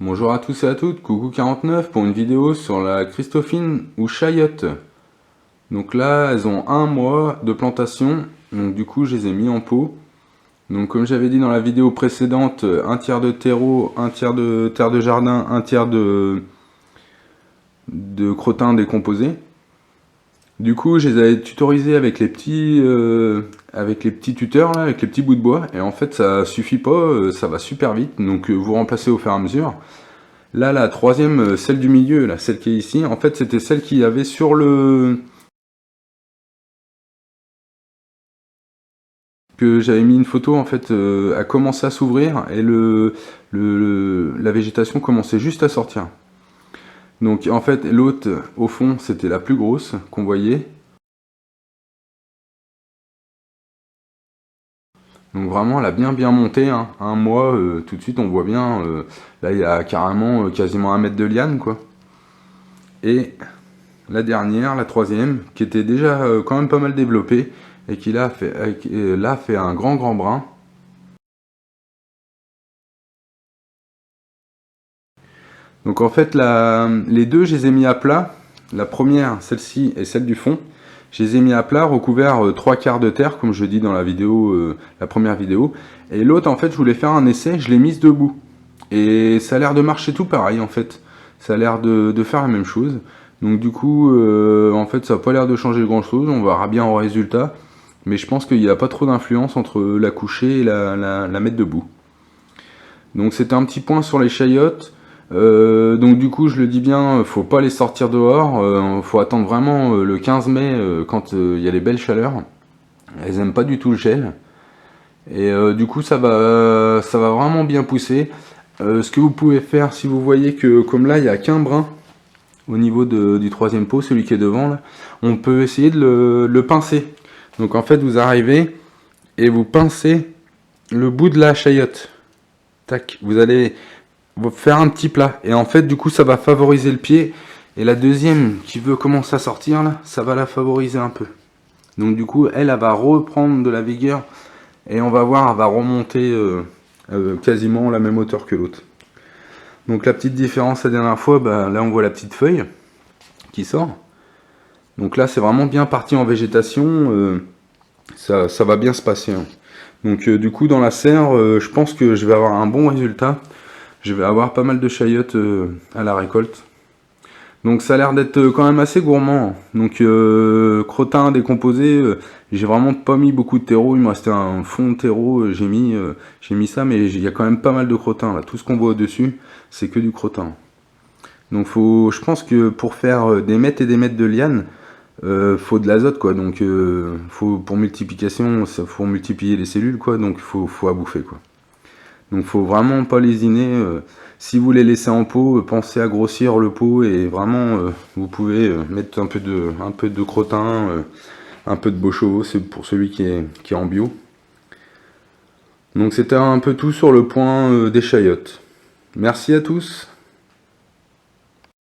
Bonjour à tous et à toutes, coucou 49 pour une vidéo sur la Christophine ou Chayotte. Donc là, elles ont 1 mois de plantation, donc du coup je les ai mis en pot. Donc comme j'avais dit dans la vidéo précédente, un tiers de terreau, un tiers de terre de jardin, un tiers de crottin décomposé. Du coup, je les avais tutorisés avec les petits tuteurs, là, avec les petits bouts de bois. Et en fait, ça suffit pas, ça va super vite. Donc, vous remplacez au fur et à mesure. Là, la troisième, celle du milieu, là, celle qui est ici, en fait, c'était celle qu'il y avait sur le... que j'avais mis une photo, en fait, a commencé à s'ouvrir et la végétation commençait juste à sortir. Donc, en fait, l'autre, au fond, c'était la plus grosse qu'on voyait. Donc vraiment, elle a bien monté, hein. 1 mois, tout de suite, on voit bien, là, il y a carrément quasiment 1 mètre de liane, quoi. Et la dernière, la troisième, qui était déjà quand même pas mal développée, et qui là fait un grand brin. Donc en fait, les deux, je les ai mis à plat. La première, celle-ci, et celle du fond, je les ai mis à plat, recouvert 3/4 de terre, comme je dis dans la vidéo, la première vidéo. Et l'autre, en fait, je voulais faire un essai, je l'ai mise debout. Et ça a l'air de marcher tout pareil, en fait. Ça a l'air de faire la même chose. Donc du coup, en fait, ça n'a pas l'air de changer grand-chose. On verra bien au résultat. Mais je pense qu'il n'y a pas trop d'influence entre la coucher et la mettre debout. Donc c'était un petit point sur les chayottes. Donc du coup, je le dis bien, faut pas les sortir dehors. Faut attendre vraiment le 15 mai quand il y a les belles chaleurs. Elles aiment pas du tout le gel. Et du coup, ça va vraiment bien pousser. Ce que vous pouvez faire, si vous voyez que comme là, il n'y a qu'un brin au niveau du troisième pot, celui qui est devant là, on peut essayer de le pincer. Donc en fait, vous arrivez et vous pincez le bout de la chayotte. Tac, vous allez faire un petit plat. Et en fait, du coup, ça va favoriser le pied. Et la deuxième qui veut commencer à sortir là, ça va la favoriser un peu. Donc du coup, elle va reprendre de la vigueur. Et on va voir, elle va remonter quasiment la même hauteur que l'autre. Donc la petite différence la dernière fois, bah, là on voit la petite feuille qui sort. Donc là c'est vraiment bien parti en végétation, ça va bien se passer, hein. Donc du coup dans la serre, je pense que je vais avoir un bon résultat. Je vais avoir pas mal de chayottes à la récolte. Donc ça a l'air d'être quand même assez gourmand. Donc crottin décomposé, j'ai vraiment pas mis beaucoup de terreau, il me restait un fond de terreau, j'ai mis ça, mais il y a quand même pas mal de crottin là. Tout ce qu'on voit au-dessus, c'est que du crottin. Donc je pense que pour faire des mètres et des mètres de liane, faut de l'azote quoi. Donc pour multiplication, faut multiplier les cellules quoi. Donc faut à bouffer quoi. Donc faut vraiment pas lésiner. Si vous les laissez en pot, pensez à grossir le pot et vraiment vous pouvez mettre un peu de crottin, un peu de Bochot, c'est pour celui qui est en bio. Donc c'était un peu tout sur le point des chayottes. Merci à tous.